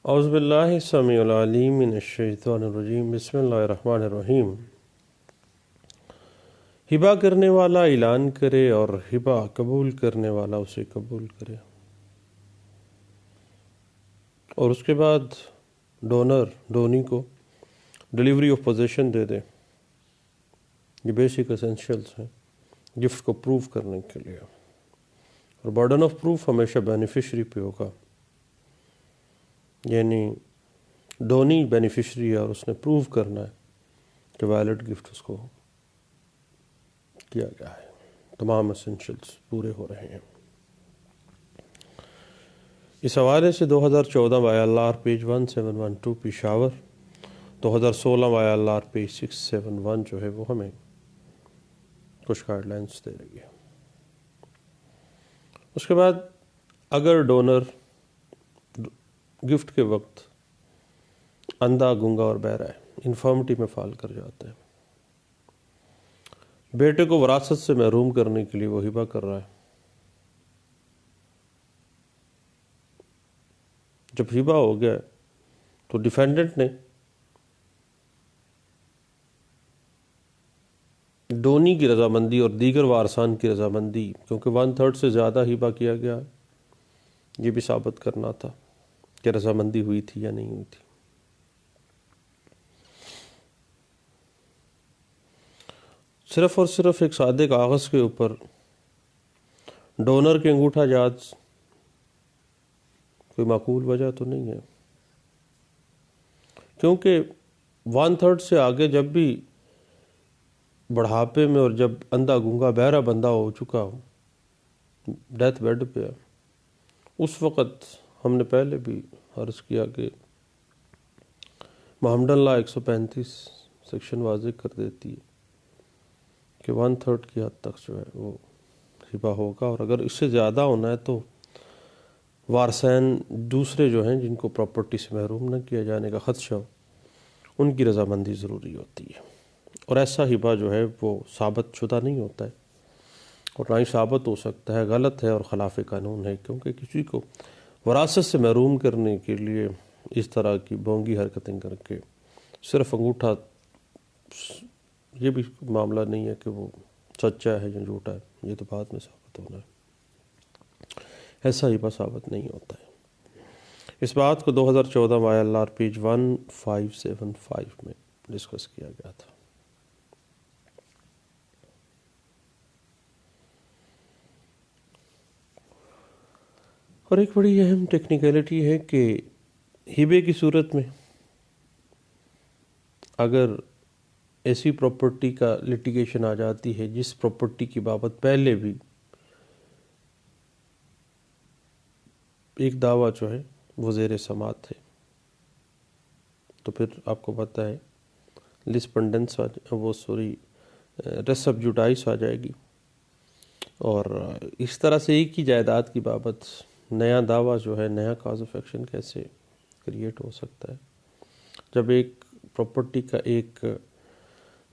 اعوذ باللہ السمیع العلیم من الشیطان الرجیم بسم اللہ الرحمن الرحیم۔ ہبہ کرنے والا اعلان کرے اور ہبہ قبول کرنے والا اسے قبول کرے، اور اس کے بعد ڈونی کو ڈیلیوری آف پوزیشن دے دے۔ یہ بیسک اسینشیلز ہیں گفٹ کو پروف کرنے کے لیے، اور برڈن آف پروف ہمیشہ بینیفیشری پہ ہوگا، یعنی ڈونی بینیفیشری ہے اور اس نے پروف کرنا ہے کہ ویلڈ گفٹ اس کو کیا گیا ہے، تمام اسینشیلز پورے ہو رہے ہیں۔ اس حوالے سے 2014 YLR page 1712 Peshawar, 2016 YLR page 671 جو ہے وہ ہمیں کچھ گائیڈ لائنس دے رہی ہے۔ اس کے بعد اگر ڈونر گفٹ کے وقت اندھا، گونگا اور بہرا ہے، انفرمٹی میں فال کر جاتے ہیں، بیٹے کو وراثت سے محروم کرنے کے لیے وہ ہبہ کر رہا ہے، جب ہبہ ہو گیا تو ڈیفینڈنٹ نے ڈونی کی رضامندی اور دیگر وارثان کی رضامندی، کیونکہ 1/3 سے زیادہ ہبہ کیا گیا ہے، یہ بھی ثابت کرنا تھا کہ رضامندی ہوئی تھی یا نہیں ہوئی تھی۔ صرف اور صرف ایک سادے کاغذ کے اوپر ڈونر کے انگوٹھا جات کوئی معقول وجہ تو نہیں ہے، کیونکہ 1/3 سے آگے جب بھی بڑھاپے میں اور جب اندھا، گونگا، بہرا بندہ ہو چکا ہو، ڈیتھ بیڈ پہ ہے، اس وقت ہم نے پہلے بھی عرض کیا کہ محمد اللہ 135 سیکشن واضح کر دیتی ہے کہ 1/3 کی حد تک جو ہے وہ ہبہ ہوگا، اور اگر اس سے زیادہ ہونا ہے تو وارثین دوسرے جو ہیں جن کو پراپرٹی سے محروم نہ کیا جانے کا خدشہ ہو، ان کی رضامندی ضروری ہوتی ہے، اور ایسا ہبہ جو ہے وہ ثابت شدہ نہیں ہوتا ہے، اور نہ ہی ثابت ہو سکتا ہے، غلط ہے اور خلاف قانون ہے، کیونکہ کسی کو وراثت سے محروم کرنے کے لیے اس طرح کی بونگی حرکتیں کر کے صرف انگوٹھا، یہ بھی معاملہ نہیں ہے کہ وہ سچا ہے یا جھوٹا ہے، یہ تو بعد میں ثابت ہونا ہے، ایسا ہبہ ثابت نہیں ہوتا ہے۔ اس بات کو 2014 YLR پیج 1575 میں ڈسکس کیا گیا تھا۔ اور ایک بڑی اہم ٹیکنیکلٹی ہے کہ ہبے کی صورت میں اگر ایسی پراپرٹی کا لٹیگیشن آ جاتی ہے جس پراپرٹی کی بابت پہلے بھی ایک دعویٰ جو ہے وہ زیر سماعت ہے، تو پھر آپ کو پتہ ہے لسپنڈنس ریس سب جوڈائس آ جائے گی، اور اس طرح سے ایک ہی جائیداد کی بابت نیا دعویٰ جو ہے، نیا کاز آف ایکشن کیسے کریٹ ہو سکتا ہے، جب ایک پراپرٹی کا ایک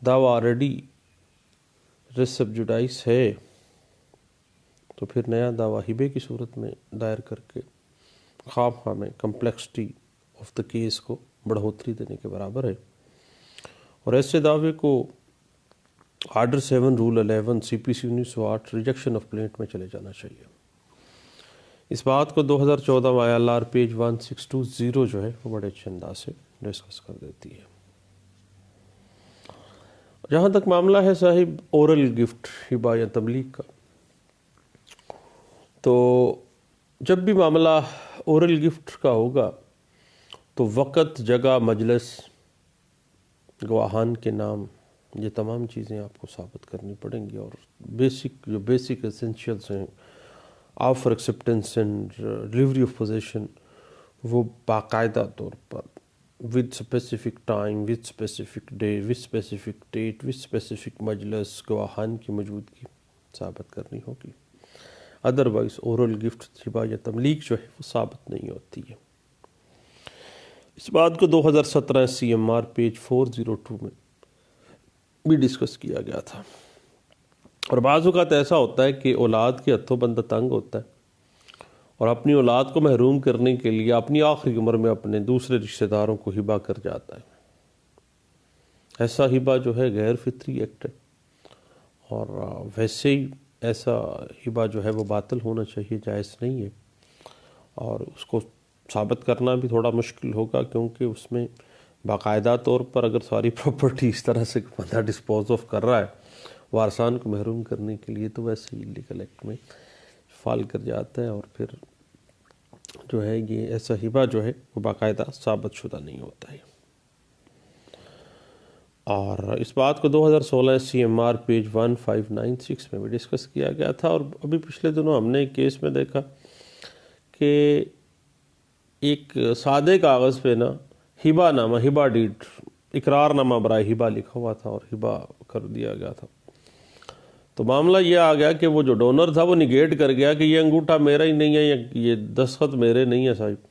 دعویٰ آلریڈی ریس سب جوڈائس ہے، تو پھر نیا دعویٰ ہبے کی صورت میں دائر کر کے خواہ میں کمپلیکسٹی آف دا کیس کو بڑھوتری دینے کے برابر ہے، اور ایسے دعوے کو order 7 rule 11 CPC 1908 rejection of plaint میں چلے جانا چاہیے۔ اس بات کو 2014 YLR پیج 1620 جو ہے وہ بڑے اچھے انداز سے ڈسکس کر دیتی ہے۔ جہاں تک معاملہ ہے صاحب اورل گفٹ، ہبہ یا تملیغ کا، تو جب بھی معاملہ اورل گفٹ کا ہوگا تو وقت، جگہ، مجلس، گواہان کے نام، یہ تمام چیزیں آپ کو ثابت کرنی پڑیں گی، اور بیسک اسینشیلز ہیں، offer acceptance and delivery of position, وہ باقاعدہ طور پر with specific time, with specific day, with specific date, with specific مجلس، گواہان کی موجودگی ثابت کرنی ہوگی، ادروائز اورل گفٹ، ہبہ یا تملیغ جو ہے وہ ثابت نہیں ہوتی ہے۔ اس بات کو 2017 CMR پیج 402 میں بھی ڈسکس کیا گیا تھا، اور بعض اوقات ایسا ہوتا ہے کہ اولاد کے ہتھوں بندہ تنگ ہوتا ہے اور اپنی اولاد کو محروم کرنے کے لیے اپنی آخری عمر میں اپنے دوسرے رشتہ داروں کو ہبہ کر جاتا ہے۔ ایسا ہبہ جو ہے غیر فطری ایکٹ ہے، اور ویسے ہی ایسا ہبہ جو ہے وہ باطل ہونا چاہیے، جائز نہیں ہے، اور اس کو ثابت کرنا بھی تھوڑا مشکل ہوگا، کیونکہ اس میں باقاعدہ طور پر اگر ساری پراپرٹی اس طرح سے بندہ ڈسپوز آف کر رہا ہے وارثان کو محروم کرنے کے لیے، تو ویسے ہی لیگل ایکٹ میں فال کر جاتا ہے، اور پھر جو ہے یہ ایسا ہبہ جو ہے وہ باقاعدہ ثابت شدہ نہیں ہوتا ہے۔ اور اس بات کو 2016 CMR پیج 1596 میں بھی ڈسکس کیا گیا تھا، اور ابھی پچھلے دنوں ہم نے ایک کیس میں دیکھا کہ ایک سادے کاغذ پہ نا ہبہ نامہ، ہبہ ڈیڈ، اقرار نامہ برائے ہبہ لکھا ہوا تھا اور ہبہ کر دیا گیا تھا۔ تو معاملہ یہ آ گیا کہ وہ جو ڈونر تھا وہ نگیٹ کر گیا کہ یہ انگوٹھا میرا ہی نہیں ہے، یہ دستخط میرے نہیں ہے صاحب۔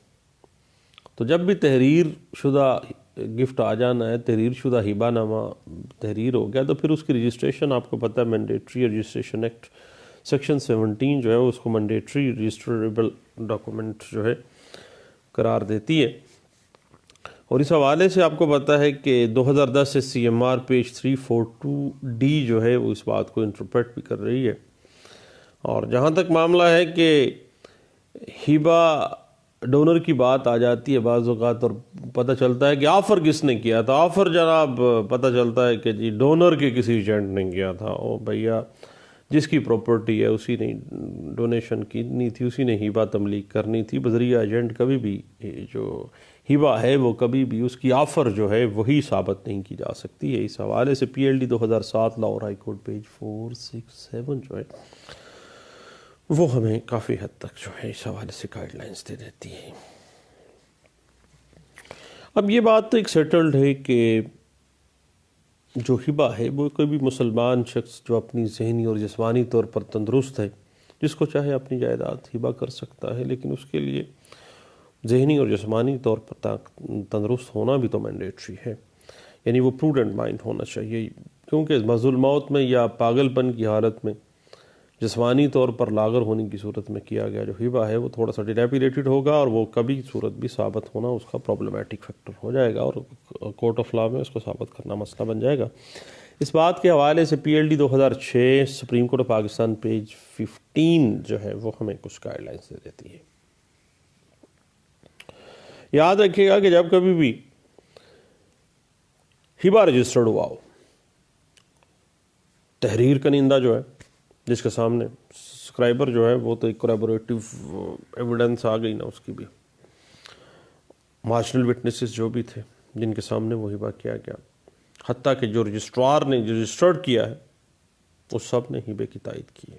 تو جب بھی تحریر شدہ گفٹ آ جانا ہے، تحریر شدہ ہبہ نامہ تحریر ہو گیا، تو پھر اس کی رجسٹریشن آپ کو پتہ ہے مینڈیٹری رجسٹریشن ایکٹ سیکشن 17 جو ہے اس کو مینڈیٹری رجسٹریبل ڈاکومنٹ جو ہے قرار دیتی ہے۔ اور اس حوالے سے آپ کو پتہ ہے کہ 2010 سے CMR پیج 342D جو ہے وہ اس بات کو انٹرپریٹ بھی کر رہی ہے۔ اور جہاں تک معاملہ ہے کہ ہبہ ڈونر کی بات آ جاتی ہے بعض اوقات، اور پتہ چلتا ہے کہ آفر کس نے کیا تھا، آفر جناب پتہ چلتا ہے کہ جی ڈونر کے کسی ایجنٹ نے کیا تھا، او بھیا جس کی پراپرٹی ہے اسی نے ڈونیشن کرنی تھی، اسی نے ہبہ تملیک کرنی تھی، بذریعہ ایجنٹ کبھی بھی جو ہبہ ہے وہ کبھی بھی اس کی آفر جو ہے وہی ثابت نہیں کی جا سکتی ہے۔ اس حوالے سے PLD 2007 Lahore high court page 467 جو ہے وہ ہمیں کافی حد تک جو ہے اس حوالے سے گائیڈ لائنز دے دیتی ہے۔ اب یہ بات تو ایک سیٹلڈ ہے کہ جو ہبہ ہے وہ کوئی بھی مسلمان شخص جو اپنی ذہنی اور جسمانی طور پر تندرست ہے، جس کو چاہے اپنی جائیداد ہبہ کر سکتا ہے، لیکن اس کے لیے ذہنی اور جسمانی طور پر تندرست ہونا بھی تو مینڈیٹری ہے، یعنی وہ پروڈنٹ مائنڈ ہونا چاہیے، کیونکہ مزل الموت میں یا پاگل پن کی حالت میں جسمانی طور پر لاغر ہونے کی صورت میں کیا گیا جو ہبہ ہے وہ تھوڑا سا ڈیلیپیلیٹڈ ہوگا، اور وہ کبھی صورت بھی ثابت ہونا اس کا پرابلمیٹک فیکٹر ہو جائے گا، اور کورٹ آف لا میں اس کو ثابت کرنا مسئلہ بن جائے گا۔ اس بات کے حوالے سے PLD 2006 supreme court of Pakistan page 15 جو ہے وہ ہمیں کچھ گائیڈ لائنز دے دیتی ہے۔ یاد رکھیے گا کہ جب کبھی بھی ہبہ رجسٹرڈ ہوا ہو، تحریر کنندہ جو ہے جس کے سامنے سبسکرائبر جو ہے وہ تو ایک کوریبوریٹو ایویڈنس آ گئی نا، اس کی بھی مارجنل وٹنسز جو بھی تھے جن کے سامنے وہ ہبہ کیا گیا، حتیٰ کہ جو رجسٹرار نے رجسٹرڈ کیا ہے اس سب نے ہبے کی تائید کی ہے،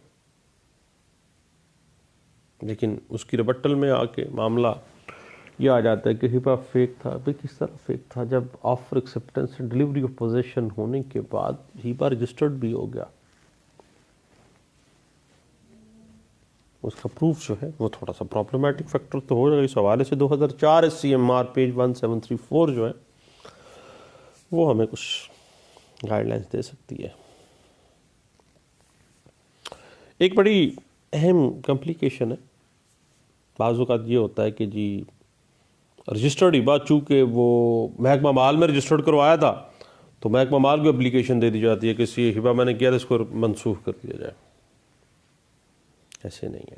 لیکن اس کی ربٹل میں آ کے معاملہ یہ آ جاتا ہے کہ ہبہ فیک تھا۔ بھئی کس طرح فیک تھا؟ جب offer acceptance delivery of position ہونے کے بعد ہبہ رجسٹرڈ بھی ہو گیا، اس کا پروف جو ہے وہ تھوڑا سا پرابلمیٹک فیکٹر تو ہو جائے گا۔ اس حوالے سے 2004 CMR پیج 1734 جو ہے وہ ہمیں کچھ گائیڈ لائنز دے سکتی ہے۔ ایک بڑی اہم کمپلیکیشن ہے بعض اوقات یہ ہوتا ہے کہ جی رجسٹرڈ ہبہ چونکہ وہ محکمہ مال میں رجسٹرڈ کروایا تھا تو محکمہ مال کو اپلیکیشن دے دی جاتی ہے کہ اس یہ ہبہ میں نے کیا تھا اس کو منسوخ کر دیا جائے۔ ایسے نہیں ہے،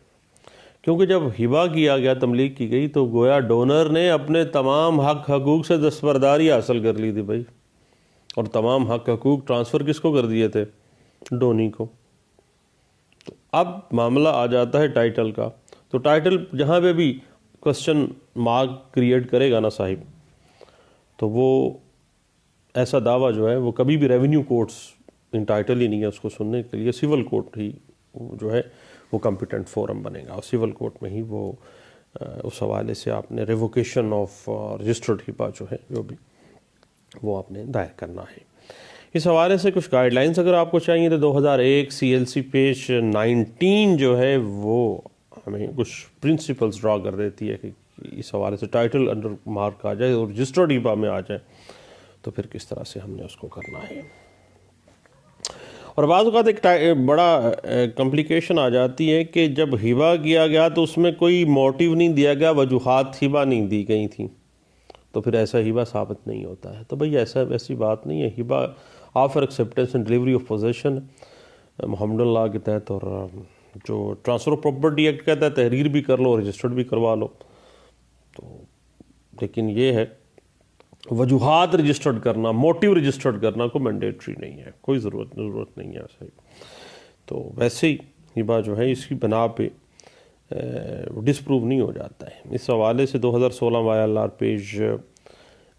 کیونکہ جب ہبہ کیا گیا، تملیک کی گئی، تو گویا ڈونر نے اپنے تمام حق حقوق سے دستبرداری حاصل کر لی تھی بھائی، اور تمام حق حقوق ٹرانسفر کس کو کر دیے تھے؟ ڈونی کو۔ تو اب معاملہ آ جاتا ہے ٹائٹل کا، تو ٹائٹل جہاں پہ بھی کوسچن مارک کریٹ کرے گا نا صاحب، تو وہ ایسا دعویٰ جو ہے وہ کبھی بھی ریونیو کورٹس انٹائٹل ہی نہیں ہے اس کو سننے کے لیے، سول کورٹ ہی جو ہے وہ کمپیٹنٹ فورم بنے گا، اور سول کورٹ میں ہی وہ اس حوالے سے آپ نے ریووکیشن آف رجسٹرڈ ہبہ جو ہے جو بھی وہ آپ نے دائر کرنا ہے۔ اس حوالے سے کچھ گائیڈ لائنز اگر آپ کو چاہیے تو 2001 CLC پیج 19 جو ہے وہ ہمیں کچھ پرنسپلز ڈرا کر دیتی ہے کہ اس حوالے سے ٹائٹل انڈر مارک آ جائے اور رجسٹرڈ ہبہ میں آ جائے تو پھر کس طرح سے ہم نے اس کو کرنا ہے۔ اور بعض اوقات ایک بڑا کمپلیکیشن آ جاتی ہے کہ جب ہبہ کیا گیا تو اس میں کوئی موٹیو نہیں دیا گیا، وجوہات ہبہ نہیں دی گئی تھیں، تو پھر ایسا ہبہ ثابت نہیں ہوتا ہے. تو بھئی ایسی بات نہیں ہے. ہبہ offer acceptance and delivery of possession محمد اللہ کے تحت، اور جو ٹرانسفر آف پراپرٹی ایکٹ کہتا ہے تحریر بھی کر لو، رجسٹرڈ بھی کروا لو. تو لیکن یہ ہے وجوہات رجسٹرڈ کرنا، موٹیو رجسٹرڈ کرنا کوئی مینڈیٹری نہیں ہے، کوئی ضرورت نہیں ہے ایسا ہی. تو ویسے ہی ہبہ جو ہے اس کی بنا پہ ڈسپروو نہیں ہو جاتا ہے. اس حوالے سے 2016 YLR پیج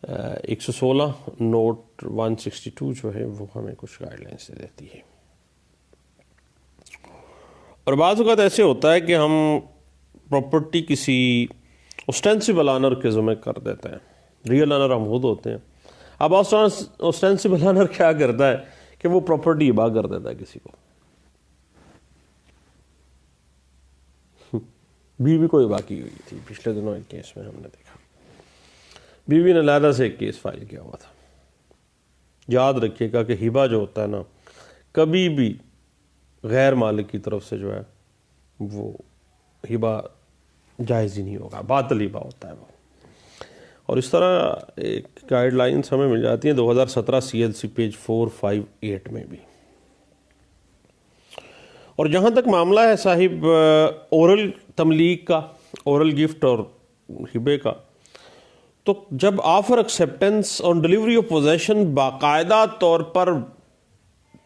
116 نوٹ 162 جو ہے وہ ہمیں کچھ گائیڈ لائنس دے دیتی ہے. اور بعض اوقات ایسے ہوتا ہے کہ ہم پراپرٹی کسی اوسٹینسیبل آنر کے ذمہ کر دیتے ہیں، ریئل آنر ہم خود ہوتے ہیں. اب اوسٹینسیبل آنر کیا کرتا ہے کہ وہ پراپرٹی ہبہ کر دیتا ہے کسی کو. بیوی کو ہبہ کی ہوئی تھی، پچھلے دنوں ایک کیس میں ہم نے دیکھا بیوی نے علیحدہ سے ایک کیس فائل کیا ہوا تھا. یاد رکھیے گا کہ ہبہ جو ہوتا ہے نا، کبھی بھی غیر مالک کی طرف سے جو ہے وہ ہبہ جائز ہی نہیں ہوگا، باطل ہبہ ہوتا ہے وہ. اور اس طرح ایک گائیڈ لائنس ہمیں مل جاتی ہیں 2017 CLC پیج 458 میں بھی. اور جہاں تک معاملہ ہے صاحب اورل تملیک کا، اورل گفٹ اور ہبے کا، تو جب آفر ایکسیپٹنس اور ڈلیوری آف پوزیشن باقاعدہ طور پر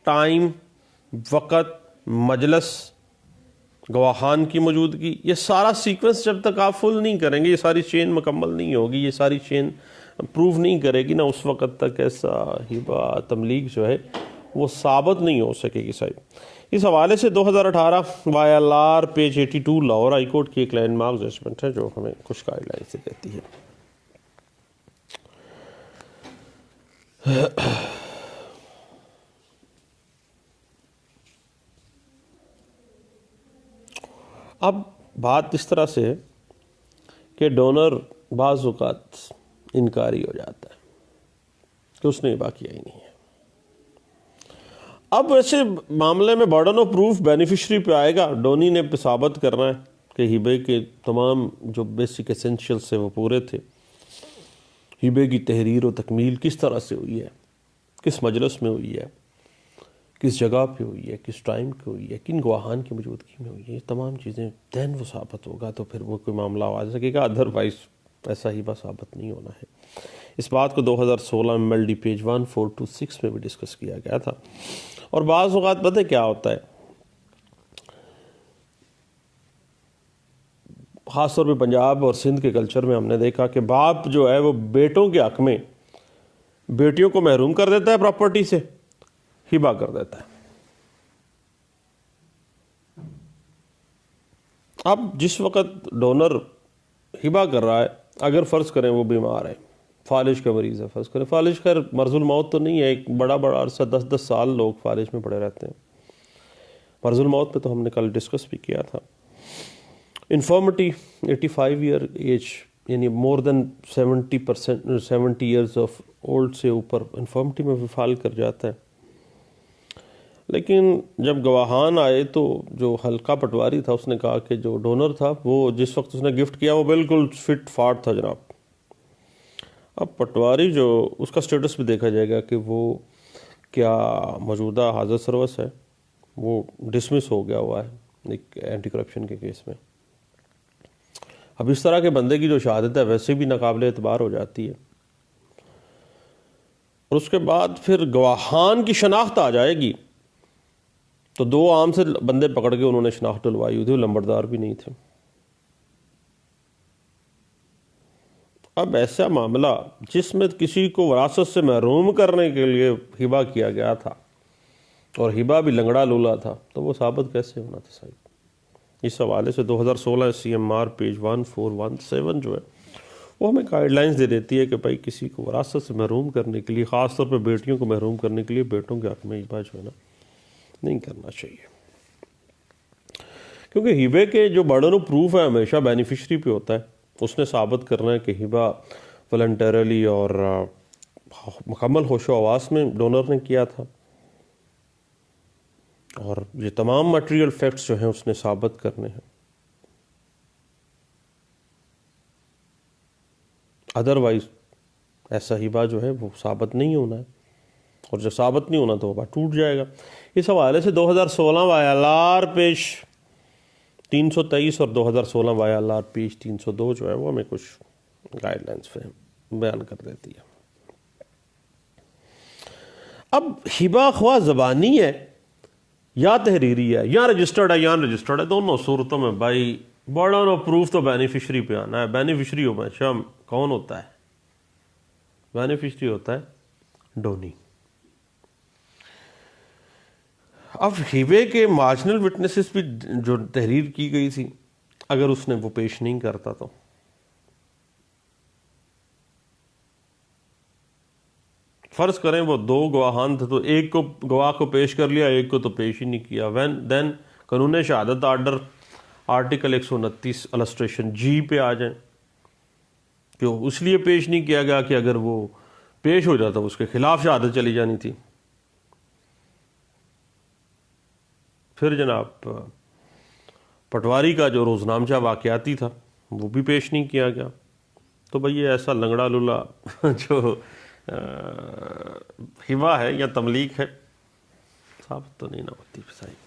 ٹائم، وقت، مجلس، گواہان کی موجودگی، یہ سارا سیکوینس جب تک آپ فل نہیں کریں گے، یہ ساری چین مکمل نہیں ہوگی، یہ ساری چین پروف نہیں کرے گی نا، اس وقت تک ایسا ہبہ تملیک جو ہے وہ ثابت نہیں ہو سکے گی صاحب. اس حوالے سے 2018 YLR page 82 Lahore high court کی ایک لینڈ مارک ججمنٹ ہے جو ہمیں کچھ گائیڈ لائنس دیتی ہے. اب بات اس طرح سے ہے کہ ڈونر بعض اوقات انکاری ہو جاتا ہے کہ اس نے ہبہ کیا ہی نہیں ہے. اب ایسے معاملے میں برڈن آف پروف بینیفیشری پہ آئے گا. ڈونی نے ثابت کرنا ہے کہ ہبے کے تمام جو بیسک ایسنشیلس سے وہ پورے تھے. ہبے کی تحریر و تکمیل کس طرح سے ہوئی ہے، کس مجلس میں ہوئی ہے، کس جگہ پہ ہوئی ہے، کس ٹائم پہ ہوئی ہے، کن گواہان کی موجودگی میں ہوئی ہے، یہ تمام چیزیں دین وہ ثابت ہوگا تو پھر وہ کوئی معاملہ آ سکے گا. ادروائز ایسا ہبہ ثابت نہیں ہونا ہے. اس بات کو 2016 MLD پیج 1426 میں بھی ڈسکس کیا گیا تھا. اور بعض اوقات پتہ کیا ہوتا ہے، خاص طور پہ پنجاب اور سندھ کے کلچر میں ہم نے دیکھا کہ باپ جو ہے وہ بیٹوں کے حق میں بیٹیوں کو محروم کر دیتا ہے پراپرٹی سے، ہبہ کر دیتا ہے. اب جس وقت ڈونر ہبہ کر رہا ہے، اگر فرض کریں وہ بیمار ہے، فالج کا مریض ہے، فرض کریں فالج خیر مرض الموت تو نہیں ہے، ایک بڑا عرصہ 10 سال لوگ فالج میں پڑے رہتے ہیں. مرض الموت پہ تو ہم نے کل ڈسکس بھی کیا تھا. انفارمٹی 85 ایئر ایج، یعنی مور دین 70% ایئرز آف اولڈ سے اوپر انفارمٹی میں بھی فال کر جاتا ہے. لیکن جب گواہان آئے تو جو حلقہ پٹواری تھا اس نے کہا کہ جو ڈونر تھا وہ جس وقت اس نے گفٹ کیا وہ بالکل فٹ فاٹ تھا جناب. اب پٹواری جو اس کا سٹیٹس بھی دیکھا جائے گا کہ وہ کیا موجودہ حاضر سروس ہے، وہ ڈسمس ہو گیا ہوا ہے ایک اینٹی کرپشن کے کیس میں. اب اس طرح کے بندے کی جو شہادت ہے ویسے بھی ناقابل اعتبار ہو جاتی ہے. اور اس کے بعد پھر گواہان کی شناخت آ جائے گی تو 2 عام سے بندے پکڑ کے انہوں نے شناخت ڈلوائی ہوئی تھی، وہ لمبردار بھی نہیں تھے. اب ایسا معاملہ جس میں کسی کو وراثت سے محروم کرنے کے لیے ہبہ کیا گیا تھا اور ہبہ بھی لنگڑا لولا تھا تو وہ ثابت کیسے ہونا تھا صحیح. اس حوالے سے 2016 CMR پیج 1417 جو ہے وہ ہمیں گائیڈ لائنز دے دیتی ہے کہ بھائی کسی کو وراثت سے محروم کرنے کے لیے، خاص طور پہ بیٹیوں کو محروم کرنے کے لیے بیٹوں کے حق میں ہبہ جو ہے نا نہیں کرنا چاہیے. کیونکہ ہبے کے جو برڈن آف پروف ہے ہمیشہ بینیفیشری پہ ہوتا ہے. اس نے ثابت کرنا ہے کہ ہبہ والنٹریلی اور مکمل ہوش و حواس میں ڈونر نے کیا تھا. اور یہ تمام مٹیریل فیکٹس جو ہیں اس نے ثابت کرنے ہیں، ادروائز ایسا ہبہ جو ہے وہ ثابت نہیں ہونا ہے، اور جب ثابت نہیں ہونا تو ہبہ ٹوٹ جائے گا۔ اس حوالے سے 2016 YLR پیج 323 اور 2016 YLR پیج 302 جو ہے وہ ہمیں کچھ گائیڈ لائنس بیان کر دیتی ہے۔ اب ہبہ خواہ زبانی ہے یا تحریری ہے یا رجسٹرڈ ہے یا ان رجسٹرڈ ہے، دونوں صورتوں میں بھائی برڈن آف پروف تو بینیفیشری پہ آنا ہے۔ بینیفیشری ہمیشہ کون ہوتا ہے؟ بینیفیشری ہوتا ہے ڈونی۔ اب ہیبے کے مارجنل وٹنسز بھی جو تحریر کی گئی تھی، اگر اس نے وہ پیش نہیں کرتا تو فرض کریں وہ دو گواہان تھے تو ایک کو گواہ کو پیش کر لیا، ایک کو تو پیش ہی نہیں کیا، دین قانون شہادت آرڈر آرٹیکل 129 السٹریشن جی پہ آ جائیں کہ اس لیے پیش نہیں کیا گیا کہ اگر وہ پیش ہو جاتا اس کے خلاف شہادت چلی جانی تھی۔ پھر جناب پٹواری کا جو روزنامچہ واقعاتی تھا وہ بھی پیش نہیں کیا گیا، تو بھئی یہ ایسا لنگڑا لولا جو ہبہ ہے یا تملیک ہے ثابت تو نہیں نہ ہوتی صحیح۔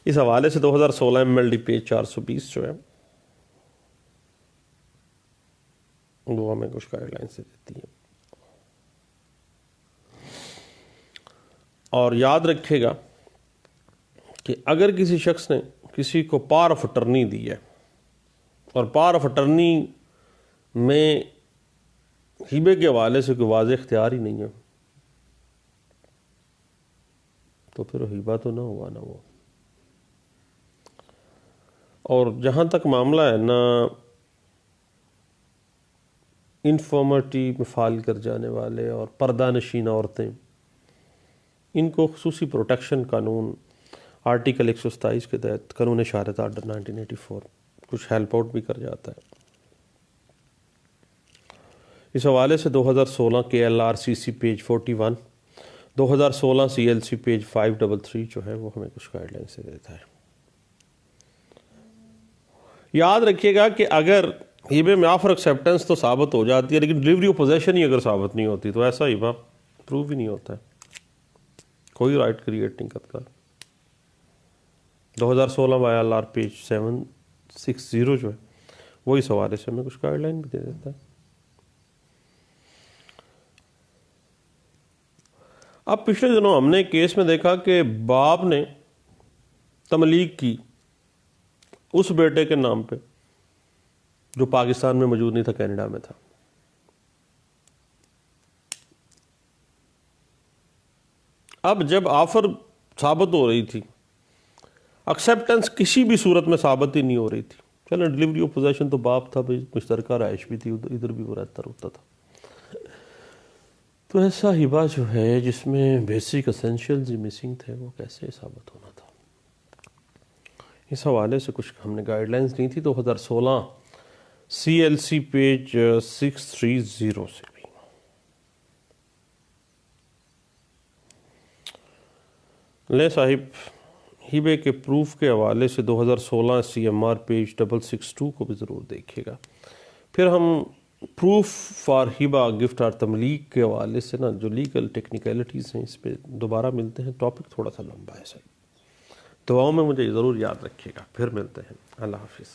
اس حوالے سے 2016 MLD پیج 420 جو ہے وہ ہمیں کچھ گائیڈ لائن سے دیتی ہے۔ اور یاد رکھے گا کہ اگر کسی شخص نے کسی کو پاور آف اٹرنی دی ہے اور پاور آف اٹرنی میں ہبے کے حوالے سے کوئی واضح اختیار ہی نہیں ہے تو پھر ہبہ تو نہ ہوا نہ وہ۔ اور جہاں تک معاملہ ہے نا انفارمٹی میں فعال کر جانے والے اور پردہ نشین عورتیں، ان کو خصوصی پروٹیکشن قانون آرٹیکل 127 کے تحت قانون شہادت آرڈر 1984 کچھ ہیلپ آؤٹ بھی کر جاتا ہے۔ اس حوالے سے 2016 KLRCC پیج 41، 2016 CLC پیج 533 جو ہے وہ ہمیں کچھ گائیڈ لائن سے دیتا ہے۔ یاد رکھیے گا کہ اگر ہبے میں آفر ایکسیپٹنس تو ثابت ہو جاتی ہے، لیکن ڈلیوری آف پوزیشن ہی اگر ثابت نہیں ہوتی تو ایسا ہبہ پروف ہی نہیں ہوتا ہے، کوئی رائٹ کریٹ نہیں کرتا۔ 2016 YLR پیج 760 جو ہے وہ اس حوالے سے ہمیں کچھ گائیڈ لائن بھی دے دیتا ہے۔ اب پچھلے دنوں ہم نے کیس میں دیکھا کہ باپ نے تملیک کی اس بیٹے کے نام پہ جو پاکستان میں موجود نہیں تھا، کینیڈا میں تھا۔ اب جب آفر ثابت ہو رہی تھی، ایکسیپٹنس کسی بھی صورت میں ثابت ہی نہیں ہو رہی تھی، چلیں ڈلیوری آف پوزیشن تو باپ تھا، مشترکہ رہائش بھی تھی، ادھر بھی وہ رہتا ہوتا تھا، تو ایسا ہبہ جو ہے جس میں بیسک اسینشیلز ہی مسنگ تھے وہ کیسے ثابت ہونا تھا؟ اس حوالے سے کچھ ہم نے گائیڈ لائنز دی تھی 2016 CLC پیج 630 سے بھی۔ لے صاحب ہبے کے پروف کے حوالے سے 2016 CMR پیج 662 کو بھی ضرور دیکھیے گا۔ پھر ہم پروف فار ہبہ گفٹ اور تملیک کے حوالے سے نا جو لیگل ٹیکنیکلٹیز ہیں اس پہ دوبارہ ملتے ہیں، ٹاپک تھوڑا سا لمبا ہے سر، دعاؤں میں مجھے ضرور یاد رکھیے گا۔ پھر ملتے ہیں، اللہ حافظ۔